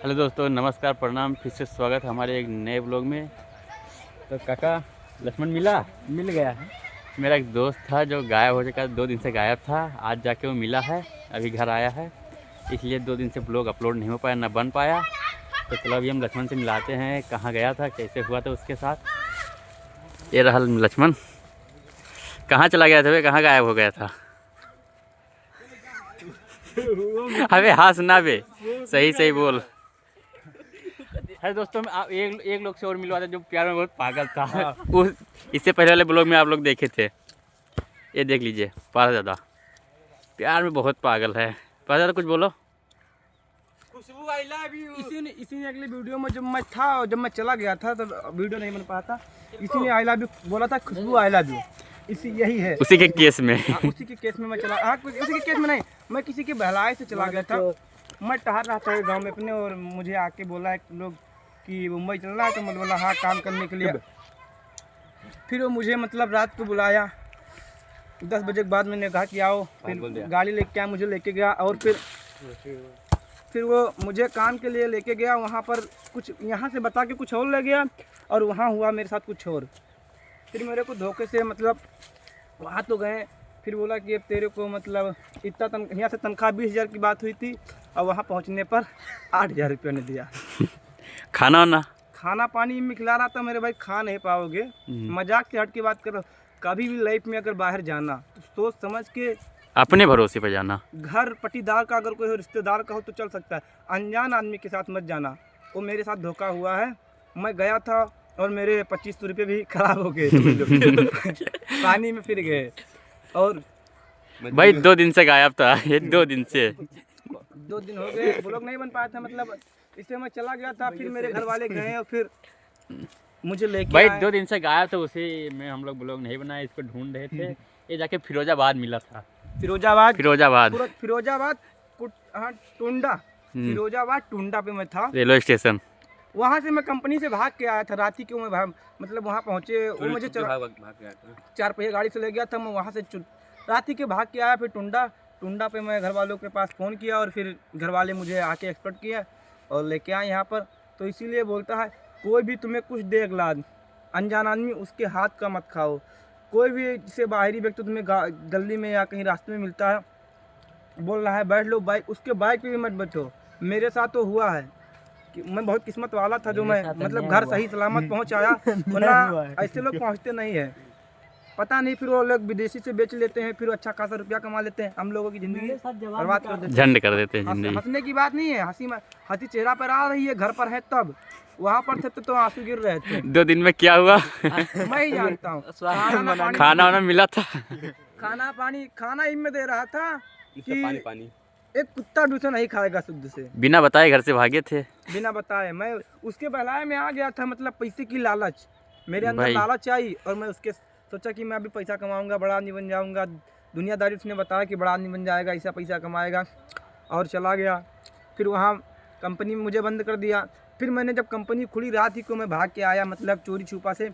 Hello दोस्तों, नमस्कार, प्रणाम, फिर से स्वागत हमारे एक नए ब्लॉग में। तो काका लक्ष्मण मिल गया है। मेरा एक दोस्त था जो गायब हो चुका, 2 दिन से गायब था। आज जाके वो मिला है, अभी घर आया है, इसलिए 2 दिन से ब्लॉग अपलोड नहीं हो पाया, ना बन पाया। तो चलो अभी हम लक्ष्मण से मिलाते हैं, कहाँ गया था, कैसे हुआ था उसके साथ। ये रहा लक्ष्मण। कहाँ चला गया था वे, कहाँ गायब हो गया था? अबे हाँ सुना बे, सही सही बोल। है दोस्तों, आप एक लोग से और मिलवा था जो प्यार में बहुत पागल था। उस इससे पहले वाले ब्लॉग में आप लोग देखे थे। ये देख लीजिए, पारदादा प्यार में बहुत पागल है। पारदादा कुछ बोलो। खुशबू आई लव यू। इसी ने अगले वीडियो में जब मैं चला गया था तो वीडियो नहीं बन पाया था। इसी ने आई लव यू बोला था, खुशबू आई लव यू। इसी यही है, उसी के केस में। उसी के केस में मैं चला। उसी के केस में नहीं, मैं किसी के बहलाए से चला गया था। मैं टहल रहा था गाँव में अपने, और मुझे आके बोला एक लोग कि मुंबई चलना है। तो मैं बोला हाँ, काम करने के लिए। फिर वो मुझे मतलब रात को बुलाया 10 बजे के बाद। मैंने कहा कि आओ, फिर गाड़ी लेके आया, मुझे लेके गया। और फिर वो मुझे काम के लिए लेके गया। वहाँ पर कुछ यहाँ से बता के कुछ और ले गया, और वहाँ हुआ मेरे साथ कुछ और। फिर मेरे को धोखे से मतलब वहाँ तो गए। फिर बोला कि अब तेरे को मतलब इतना यहाँ से तनख्वाह 20,000 की बात हुई थी, और वहाँ पहुँचने पर 8,000 रुपये ने दिया। खाना पानी में खिला रहा था। मेरे भाई खा नहीं पाओगे, मजाक से हट के बात करो। कभी भी लाइफ में अगर बाहर जाना तो सोच समझ के, अपने भरोसे पे जाना। घर पटीदार का अगर कोई रिश्तेदार का हो तो चल सकता है, अनजान आदमी के साथ मत जाना। वो मेरे साथ धोखा हुआ है। मैं गया था और मेरे 2500 रुपये भी खराब हो गए। पानी में फिर गए। और भाई 2 दिन से गायब था, ये 2 दिन से। 2 दिन हो गए, ब्लॉग नहीं बन पाया था। मतलब इससे मैं चला गया था। फिर मेरे घर वाले गए और फिर मुझे लेके भाई आए। 2 दिन से गायब था, उसी में हम लोग ब्लॉग नहीं बनाए, इसको ढूंढ रहे थे। ये जाके फिरोजाबाद मिला था। फिरोजाबाद हाँ, टुंडा। फिरोजाबाद टुंडा पे मैं था, रेलवे स्टेशन। वहाँ से मैं कंपनी से भाग के आया था। रात ही क्यों मैं मतलब वहाँ पहुँचे, वो मुझे 4 पहिया गाड़ी से ले गया था। मैं वहाँ से रात ही के भाग के आया। फिर टुंडा पे मैं घर वालों के पास फ़ोन किया, और फिर घर वाले मुझे आके एक्सपर्ट किया और लेके आए यहाँ पर। तो इसीलिए बोलता है, कोई भी तुम्हें कुछ दे अगलाद, अनजान आदमी उसके हाथ का मत खाओ। कोई भी जिसे बाहरी व्यक्ति तुम्हें गली में या कहीं रास्ते में मिलता है, बोल रहा है बैठ लो बाइक, उसके बाइक पे भी मत बैठो। मेरे साथ तो हुआ है कि मैं बहुत किस्मत वाला था जो मैं मतलब घर सही सलामत पहुंच आया, वरना ऐसे लोग पहुंचते नहीं है। पता नहीं, फिर वो लोग विदेशी से बेच लेते हैं, फिर अच्छा खासा रुपया कमा लेते हैं। हम लोगों की जिंदगी बर्बाद कर देते हैं, झंड कर देते हैं जिंदगी। हंसने की बात नहीं है, हंसी चेहरा पर आ रही है। घर पर है तब, वहाँ पर थे तो आंसू गिर रहे थे। 2 दिन में क्या हुआ? मैं ही जानता हूँ। खाना वाना मिला था? खाना ही में दे रहा था कि पानी। एक कुत्ता दूसरा नहीं खाएगा शुद्ध से। बिना बताए घर से भागे थे। बिना बताए मैं उसके बहलाए में आ गया था। मतलब पैसे की लालच, मेरे अंदर लालच आई, और मैं उसके सोचा कि मैं अभी पैसा कमाऊंगा, बड़ा आदमी बन जाऊंगा। दुनियादारी उसने बताया कि बड़ा आदमी बन जाएगा, ऐसा पैसा कमाएगा, और चला गया। फिर वहाँ कंपनी में मुझे बंद कर दिया। फिर मैंने जब कंपनी खुली रात ही को मैं भाग के आया, मतलब चोरी छुपा से।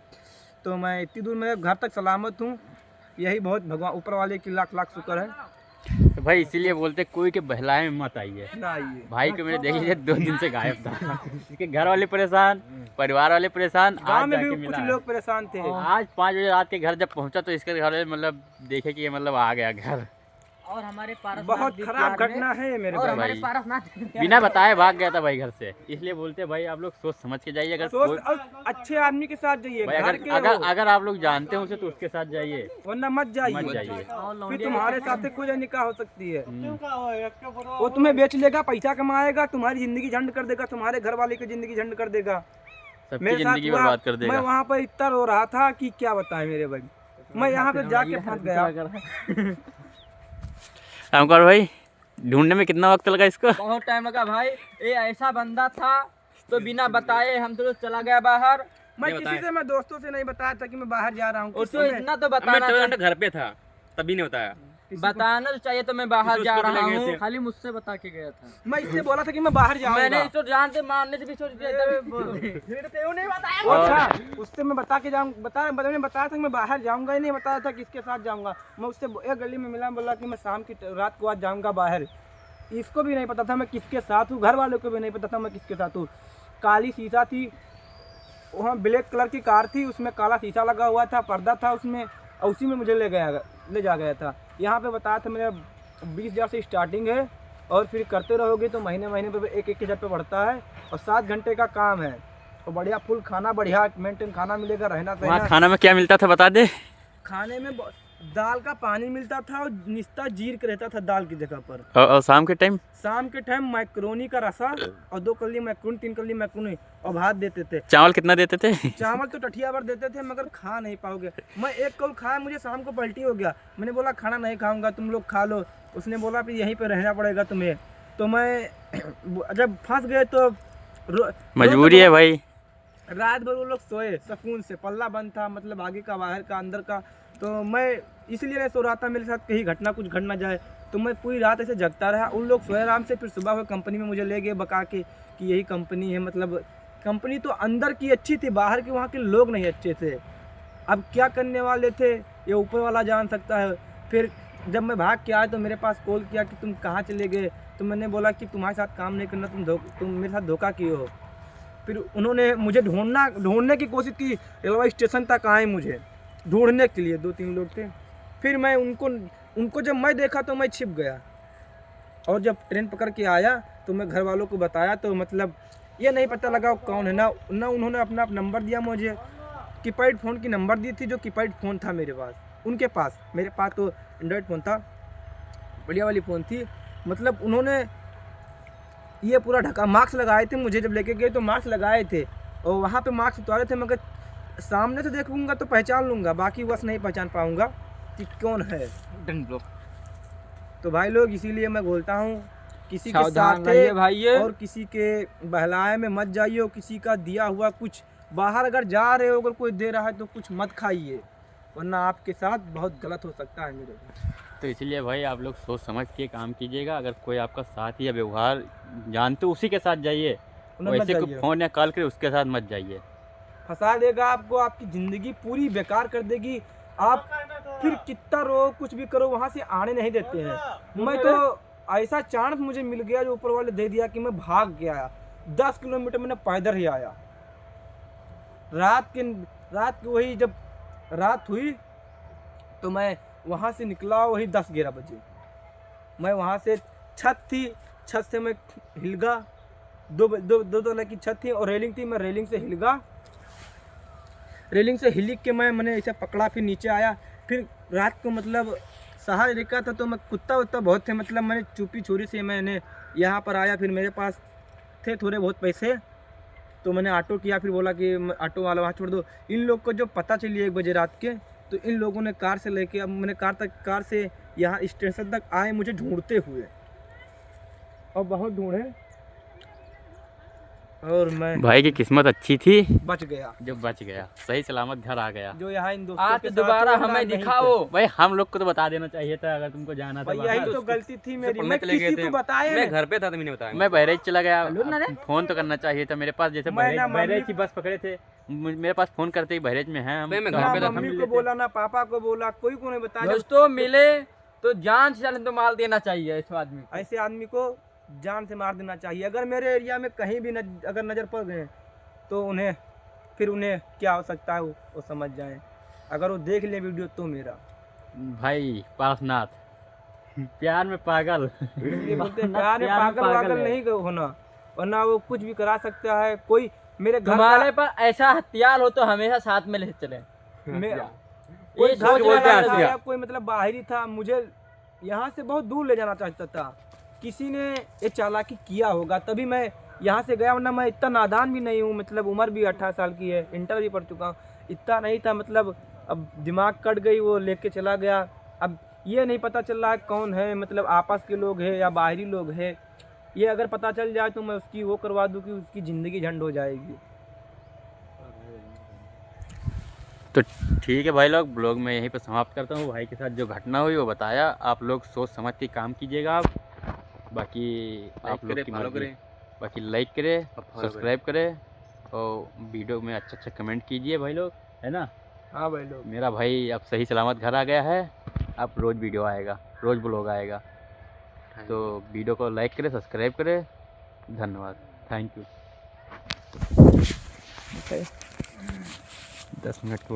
तो मैं इतनी दूर मेरे घर तक सलामत हूँ, यही बहुत भगवान ऊपर वाले की लाख लाख शुक्र है। तो भाई इसीलिए बोलते कोई के बहलाए में मत आइए। भाई को मैंने देख लीजिए 2 दिन से गायब था। इसके घर वाले परेशान, परिवार वाले परेशान, आज में जाके भी मिला कुछ लोग परेशान थे। आज 5 बजे रात के घर जब पहुंचा तो इसके घर वाले मतलब देखे कि ये मतलब आ गया घर। और हमारे बहुत खराब घटना है मेरे और भाई। हमारे पारसनाथ बिना बताए भाग गया था भाई घर से। इसलिए बोलते हैं भाई आप लोग सोच समझ के जाइए। अगर कोई अच्छे आदमी के साथ जाइए, भाई अगर आप लोग जानते हो उसे तो उसके साथ जाइए, वरना मत जाइए। फिर तुम्हारे साथ कोई निकाह हो सकती है। वो तुम्हें बेच लेगा, पैसा कमाएगा, तुम्हारी जिंदगी झंड कर देगा, तुम्हारे घर वाले की जिंदगी झंड कर देगा, सबकी जिंदगी बर्बाद कर देगा। मैं वहाँ पर इतना रो रहा था कि क्या बताएं मेरे भाई। मैं यहाँ पे जाके फंस गया। रामकर भाई ढूंढने में कितना वक्त लगा इसको? बहुत टाइम लगा भाई। ये ऐसा बंदा था तो बिना बताए हम तो चला गया बाहर। मैं दोस्तों से नहीं बताया था कि मैं बाहर जा रहा हूँ। उसको इतना तो बताना घर पे था तभी नहीं बताया। बताना तो चाहिए तो मैं बाहर जा रहा हूँ, खाली मुझसे बता के गया था। मैं इससे बोला था कि मैं बाहर जाऊंगा। मैंने तो जानते मारने से भी सोच उससे मैं मैंने बताया था कि मैं बाहर जाऊंगा ही नहीं बताया था किसके साथ जाऊंगा। मैं उससे एक गली में मिला, बोला कि मैं शाम की रात को आज जाऊंगा बाहर। इसको भी नहीं पता था मैं किसके साथ हूँ, घर वालों को भी नहीं पता था मैं किसके साथ हूँ। काली शीशा थी, वहाँ ब्लैक कलर की कार थी, उसमें काला शीशा लगा हुआ था, पर्दा था उसमें, और उसी में मुझे ले जा गया था। यहाँ पे बताया था मेरा 20,000 से स्टार्टिंग है, और फिर करते रहोगे तो महीने महीने पे 1-1 हज़ार पे बढ़ता है, और 7 घंटे का काम है, और बढ़िया फुल खाना, बढ़िया मेंटेन खाना मिलेगा, रहना वहाँ सहना। खाना में क्या मिलता था बता दे। खाने में दाल का पानी मिलता था, और निस्ता जीर के रहता था दाल की जगह पर। और शाम के टाइम शाम के टाइम मैक्रोनी का रसा, और 2 कल्ली मैक्रोनी, 3 कल्ली मैक्रोनी, और भात देते थे। चावल कितना देते थे? चावल तो टठिया भर देते थे, मगर खा नहीं पाओगे। मैं 1 कौल खाया, मुझे शाम को पलटी हो गया। मैंने बोला खाना नहीं खाऊंगा, तुम लोग खा लो। उसने बोला फिर यहीं पे रहना पड़ेगा तुम्हें। तो मैं जब फंस गए तो मजबूरी है भाई। रात भर वो लोग सोए सुकून से, पल्ला बंद था, मतलब आगे का, बाहर का, अंदर का। तो मैं इसलिए नहीं सो रहा था, मेरे साथ कहीं घटना कुछ घट ना जाए, तो मैं पूरी रात ऐसे जगता रहा। उन लोग सोए आराम से, फिर सुबह हुए कंपनी में मुझे ले गए बका के कि यही कंपनी है। मतलब कंपनी तो अंदर की अच्छी थी, बाहर के वहाँ के लोग नहीं अच्छे थे। अब क्या करने वाले थे ये ऊपर वाला जान सकता है। फिर जब मैं भाग के आया तो मेरे पास कॉल किया कि तुम कहाँ चले गए, तो मैंने बोला कि तुम्हारे साथ काम नहीं करना, तुम मेरे साथ धोखा किए हो। फिर उन्होंने मुझे ढूंढने की कोशिश की, रेलवे स्टेशन तक आए मुझे ढूंढने के लिए, 2-3 लोग थे। फिर मैं उनको जब मैं देखा तो मैं छिप गया, और जब ट्रेन पकड़ के आया तो मैं घर वालों को बताया, तो मतलब ये नहीं पता लगा कौन है। ना उन्होंने अपना नंबर दिया मुझे, कीपैड फ़ोन की नंबर दी थी, जो कीपैड फ़ोन था मेरे पास, उनके पास। मेरे पास तो एंड्रॉयड फ़ोन था, बढ़िया वाली फ़ोन थी। मतलब उन्होंने ये पूरा ढका, मास्क लगाए थे, मुझे जब लेके गए तो मास्क लगाए थे, और वहाँ पे मास्क उतारे थे, मगर सामने से देखूंगा तो पहचान लूँगा, बाकी बस नहीं पहचान पाऊँगा कि कौन है। तो भाई लोग, इसीलिए मैं बोलता हूँ, किसी के साथ और किसी के बहलाए में मत जाइए, और किसी का दिया हुआ कुछ बाहर अगर जा रहे हो, अगर कोई दे रहा है तो कुछ मत खाइए, वरना आपके साथ बहुत गलत हो सकता है मेरे को। तो इसलिए भाई आप लोग सोच समझ के काम कीजिएगा। अगर कोई आपका साथ या व्यवहार जानते हो उसी के साथ जाइए, वैसे कोई फ़ोन या कॉल करे उसके साथ मत जाइए। फंसा देगा आपको, आपकी ज़िंदगी पूरी बेकार कर देगी। आप फिर कितना रो, कुछ भी करो, वहाँ से आने नहीं देते हैं। मैं तो ऐसा चांस मुझे मिल गया जो ऊपर वाले दे दिया कि मैं भाग के आया, 10 किलोमीटर मैंने पैदल ही आया। रात की वही जब रात हुई तो मैं वहाँ से निकला वही 10-11 बजे। मैं वहाँ से छत थी, छत से मैं हिल गया, दो तला की छत थी और रेलिंग थी, मैं रेलिंग से हिल गया। रेलिंग से हिल के मैंने ऐसे पकड़ा, फिर नीचे आया। फिर रात को मतलब सहारा देखा था तो मैं कुत्ता बहुत थे, मतलब मैंने चुपी छुरी से मैंने यहाँ पर आया। फिर मेरे पास थे थोड़े बहुत पैसे, तो मैंने ऑटो किया। फिर बोला कि ऑटो वाला वहाँ छोड़ दो। इन लोग को जो पता चली 1 बजे रात के, तो इन लोगों ने कार से लेके, अब मैंने कार से यहाँ स्टेशन तक आए मुझे ढूंढते हुए, और बहुत ढूंढे, और मैं भाई की किस्मत अच्छी थी, बच गया, जो बच गया, सही सलामत घर आ गया। जो यहाँ इन दोस्तों आज के साथ दोबारा हो, हमें नहीं दिखाओ। भाई हम लोग को तो बता देना चाहिए था अगर तुमको जाना था। भाई यही तो गलती थी मेरी, मैं किसी को बताया मैं घर पे था तो मैंने बताया। मैं बहरेज चला गया, फोन तो करना चाहिए था मेरे पास। जैसे बहरेज की बस पकड़े थे, मेरे पास फोन करते ही बहरेज में है हम। ना मम्मी को बोला, ना पापा को बोला, कोई को नहीं बताया। दोस्तों मिले तो जान से चले तो मार देना चाहिए इस आदमी को। ऐसे आदमी को जान से मार देना चाहिए। अगर मेरे एरिया में कहीं भी अगर नज़र पड़ गए तो उन्हें क्या हो सकता है वो समझ जाएं। अगर वो देख ले वीडियो तो मेरा भाई पार्शनाथ प्यार में पागल बोलते प्यार में पागल नहीं होना, वरना वो कुछ भी करा सकता है। कोई मेरे घर तुम्हारे पर ऐसा हथियार हो तो हमेशा साथ में ले चले। कोई मतलब बाहरी था, मुझे यहाँ से बहुत दूर ले जाना चाहता था। किसी ने ये चालाकी किया होगा तभी मैं यहाँ से गया, वरना मैं इतना नादान भी नहीं हूँ। मतलब उम्र भी 18 साल की है, इंटर भी पढ़ चुका हूँ, इतना नहीं था। मतलब अब दिमाग कट गई, वो लेके चला गया। अब ये नहीं पता चल रहा है कौन है, मतलब आपस के लोग हैं या बाहरी लोग हैं। ये अगर पता चल जाए तो मैं उसकी वो करवा दूँ कि उसकी ज़िंदगी झंड हो जाएगी। तो ठीक है भाई लोग, ब्लॉग में यहीं पर समाप्त करता हूँ। भाई के साथ जो घटना हुई वो बताया, आप लोग सोच समझ के काम कीजिएगा। आप बाकी आप लोग की मर्जी, बाकी लाइक करें, सब्सक्राइब करें और वीडियो में अच्छा कमेंट कीजिए भाई लोग, है ना। हाँ भाई लोग, मेरा भाई अब सही सलामत घर आ गया है। अब रोज़ वीडियो आएगा, रोज़ ब्लॉग आएगा। तो वीडियो को लाइक करें, सब्सक्राइब करें। धन्यवाद, थैंक यू। 10 मिनट को